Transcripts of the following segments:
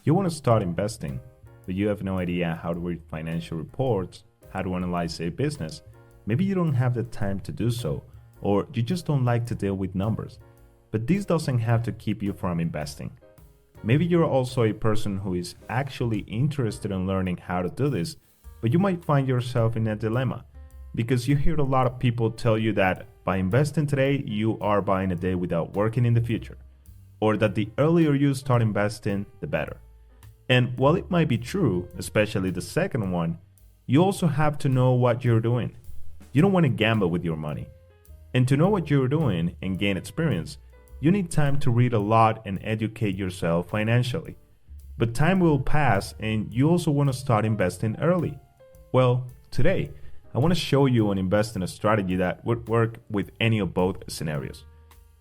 You want to start investing, but you have no idea how to read financial reports, how to analyze a business. Maybe you don't have the time to do so, or you just don't like to deal with numbers. But this doesn't have to keep you from investing. Maybe you're also a person who is actually interested in learning how to do this, but you might find yourself in a dilemma because you hear a lot of people tell you that by investing today, you are buying a day without working in the future, or that the earlier you start investing, the better. And while it might be true, especially the second one, you also have to know what you're doing. You don't want to gamble with your money. And to know what you're doing and gain experience, you need time to read a lot and educate yourself financially. But time will pass and you also want to start investing early. Well, today, I want to show you an investing strategy that would work with any of both scenarios.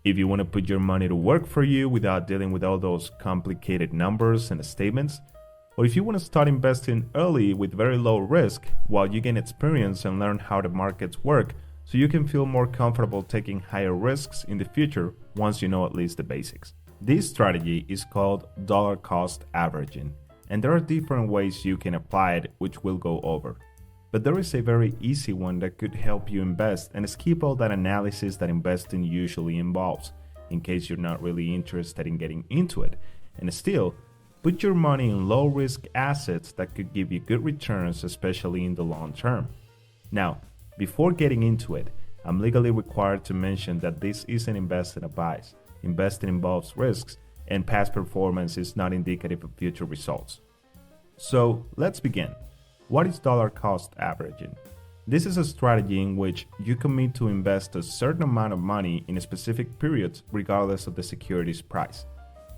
If you want to put your money to work for you without dealing with all those complicated numbers and statements, or if you want to start investing early with very low risk while you gain experience and learn how the markets work so you can feel more comfortable taking higher risks in the future once you know at least the basics. This strategy is called dollar cost averaging, and there are different ways you can apply it, which we'll go over. But there is a very easy one that could help you invest and skip all that analysis that investing usually involves, in case you're not really interested in getting into it, and still put your money in low risk assets that could give you good returns, especially in the long term. Now, before getting into it, I'm legally required to mention that this isn't investing advice. Investing involves risks, and past performance is not indicative of future results. So let's begin. What is dollar cost averaging? This is a strategy in which you commit to invest a certain amount of money in specific periods regardless of the security's price.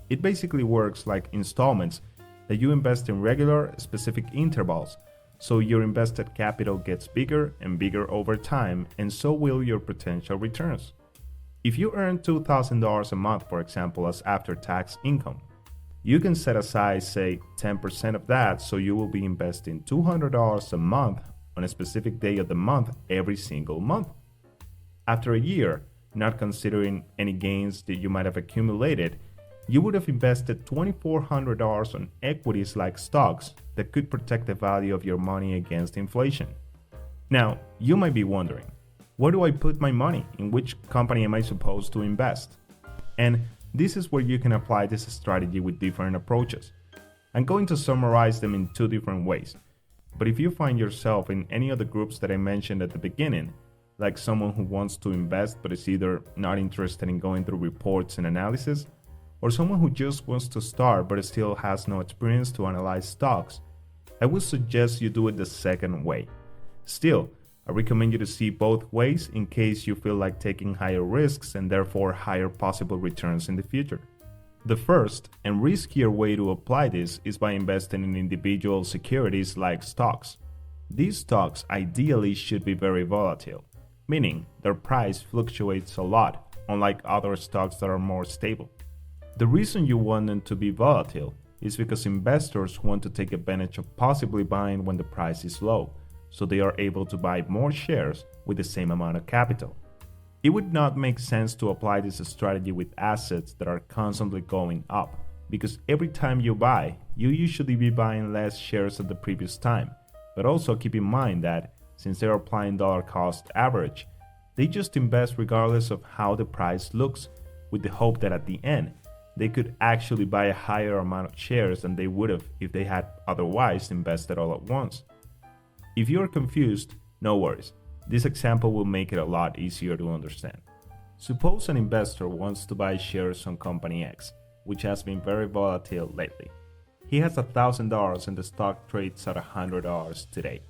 It basically works like installments that you invest in regular, specific intervals, so your invested capital gets bigger and bigger over time, and so will your potential returns. If you earn $2,000 a month, for example, as after-tax income, you can set aside, say, 10% of that, so you will be investing $200 a month on a specific day of the month every single month. After a year, not considering any gains that you might have accumulated, you would have invested $2,400 on equities like stocks that could protect the value of your money against inflation. Now, you might be wondering, where do I put my money? In which company am I supposed to invest? And this is where you can apply this strategy with different approaches. I'm going to summarize them in two different ways. But if you find yourself in any of the groups that I mentioned at the beginning, like someone who wants to invest but is either not interested in going through reports and analysis, or someone who just wants to start but still has no experience to analyze stocks, I would suggest you do it the second way. Still, I recommend you to see both ways in case you feel like taking higher risks and therefore higher possible returns in the future. The first and riskier way to apply this is by investing in individual securities like stocks. These stocks ideally should be very volatile, meaning their price fluctuates a lot, unlike other stocks that are more stable. The reason you want them to be volatile is because investors want to take advantage of possibly buying when the price is low, so they are able to buy more shares with the same amount of capital. It would not make sense to apply this strategy with assets that are constantly going up, because every time you buy, you usually be buying less shares than the previous time. But also keep in mind that since they are applying dollar cost average, they just invest regardless of how the price looks, with the hope that at the end, they could actually buy a higher amount of shares than they would have if they had otherwise invested all at once. If you are confused, no worries. This example will make it a lot easier to understand. Suppose an investor wants to buy shares on Company X, which has been very volatile lately. He has $1,000 and the stock trades at $100 today.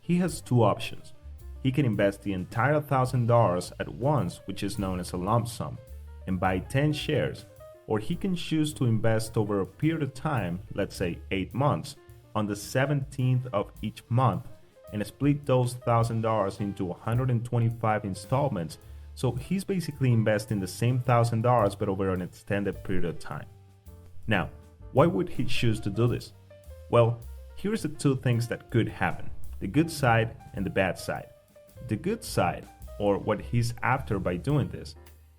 He has two options. He can invest the entire $1,000 at once, which is known as a lump sum, and buy 10 shares, or he can choose to invest over a period of time, let's say 8 months, on the 17th of each month, and split those $1,000 into 125 installments, so he's basically investing the same $1,000 but over an extended period of time. Now, why would he choose to do this? Well, here's the two things that could happen, the good side and the bad side. The good side, or what he's after by doing this,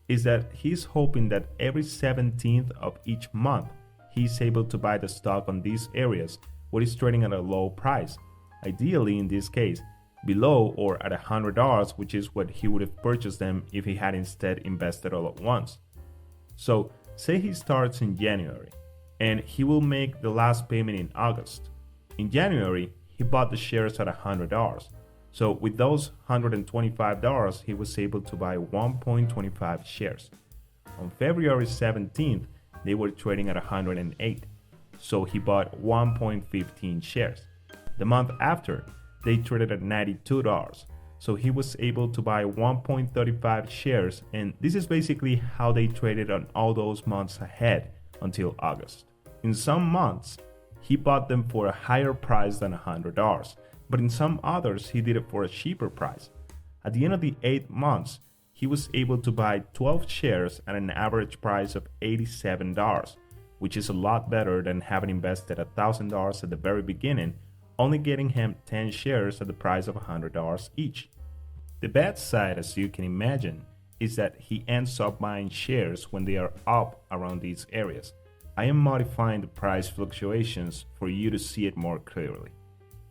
is that he's hoping that every 17th of each month, he's able to buy the stock on these areas where it's trading at a low price. Ideally, in this case, below or at $100, which is what he would have purchased them if he had instead invested all at once. So, say he starts in January, and he will make the last payment in August. In January, he bought the shares at $100. So with those $125, he was able to buy 1.25 shares. On February 17th, they were trading at 108. So he bought 1.15 shares. The month after, they traded at $92. So he was able to buy 1.35 shares, and this is basically how they traded on all those months ahead until August. In some months, he bought them for a higher price than $100, but in some others, he did it for a cheaper price. At the end of the 8 months, he was able to buy 12 shares at an average price of $87, which is a lot better than having invested $1,000 at the very beginning, only getting him 10 shares at the price of $100 each. The bad side, as you can imagine, is that he ends up buying shares when they are up around these areas. I am modifying the price fluctuations for you to see it more clearly.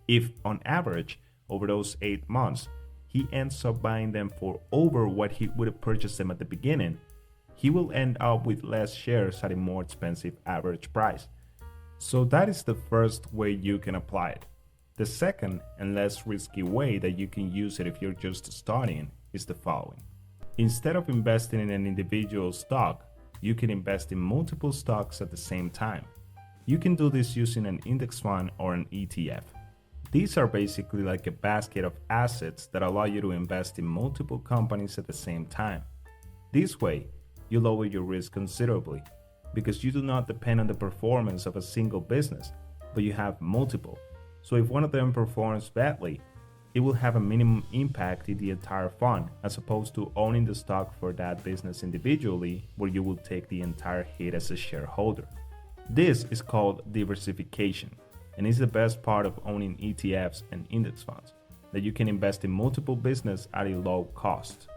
If, on average, over those 8 months, he ends up buying them for over what he would have purchased them at the beginning, he will end up with less shares at a more expensive average price. So that is the first way you can apply it. The second and less risky way that you can use it if you're just starting is the following. Instead of investing in an individual stock, you can invest in multiple stocks at the same time. You can do this using an index fund or an ETF. These are basically like a basket of assets that allow you to invest in multiple companies at the same time. This way, you lower your risk considerably because you do not depend on the performance of a single business, but you have multiple. So if one of them performs badly, it will have a minimum impact in the entire fund as opposed to owning the stock for that business individually, where you will take the entire hit as a shareholder. This is called diversification and is the best part of owning ETFs and index funds, that you can invest in multiple businesses at a low cost.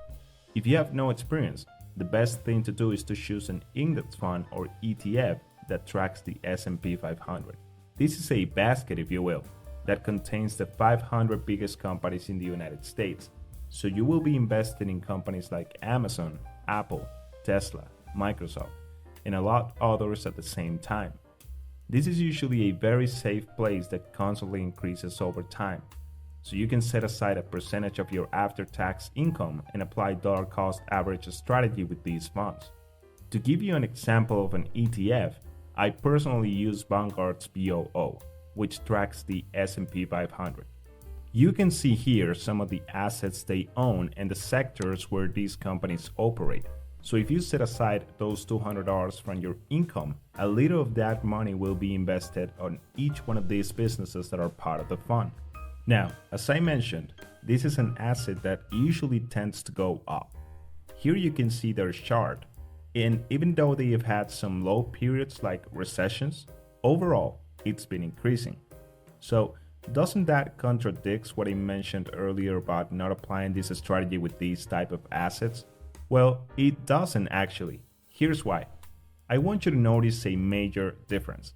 If you have no experience, the best thing to do is to choose an index fund or ETF that tracks the S&P 500. This is a basket, if you will, that contains the 500 biggest companies in the United States. So you will be invested in companies like Amazon, Apple, Tesla, Microsoft, and a lot others at the same time. This is usually a very safe place that constantly increases over time. So you can set aside a percentage of your after-tax income and apply dollar cost average strategy with these funds. To give you an example of an ETF, I personally use Vanguard's VOO, which tracks the S&P 500. You can see here some of the assets they own and the sectors where these companies operate. So if you set aside those $200 from your income, a little of that money will be invested on each one of these businesses that are part of the fund. Now, as I mentioned, this is an asset that usually tends to go up. Here you can see their chart, and even though they have had some low periods like recessions, overall, it's been increasing. So doesn't that contradict what I mentioned earlier about not applying this strategy with these type of assets? Well, it doesn't actually. Here's why. I want you to notice a major difference.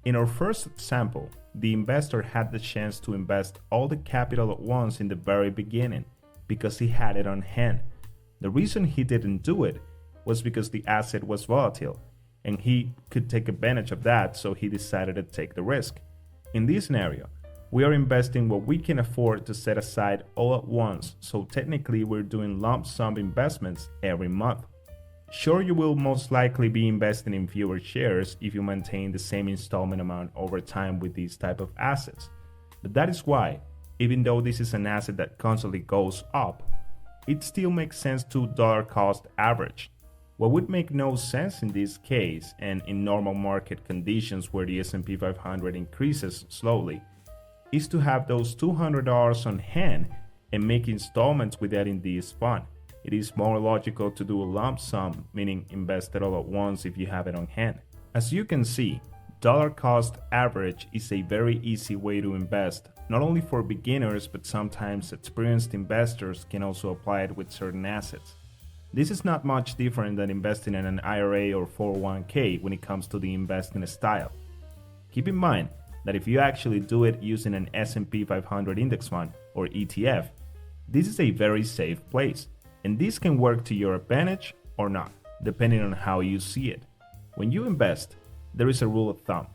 In our first example, the investor had the chance to invest all the capital at once in the very beginning because he had it on hand. The reason he didn't do it was because the asset was volatile, and he could take advantage of that, so he decided to take the risk. In this scenario, we are investing what we can afford to set aside all at once, so technically we're doing lump sum investments every month. Sure, you will most likely be investing in fewer shares if you maintain the same installment amount over time with these type of assets. But that is why, even though this is an asset that constantly goes up, it still makes sense to dollar cost average. What would make no sense in this case and in normal market conditions where the S&P 500 increases slowly is to have those $200 on hand and make installments with that in this fund. It is more logical to do a lump sum, meaning invest it all at once if you have it on hand. As you can see, dollar cost average is a very easy way to invest, not only for beginners, but sometimes experienced investors can also apply it with certain assets. This is not much different than investing in an IRA or 401k when it comes to the investing style. Keep in mind that if you actually do it using an S&P 500 index fund or ETF, this is a very safe place, and this can work to your advantage or not, depending on how you see it. When you invest, there is a rule of thumb.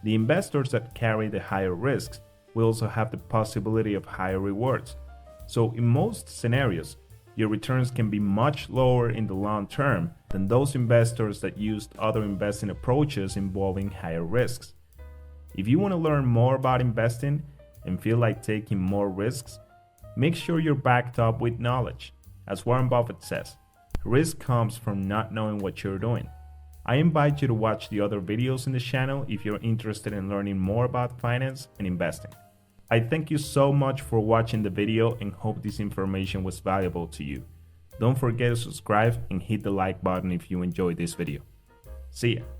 The investors that carry the higher risks will also have the possibility of higher rewards. So in most scenarios, your returns can be much lower in the long term than those investors that used other investing approaches involving higher risks. If you want to learn more about investing and feel like taking more risks, make sure you're backed up with knowledge. As Warren Buffett says, risk comes from not knowing what you're doing. I invite you to watch the other videos in the channel if you're interested in learning more about finance and investing. I thank you so much for watching the video and hope this information was valuable to you. Don't forget to subscribe and hit the like button if you enjoyed this video. See ya!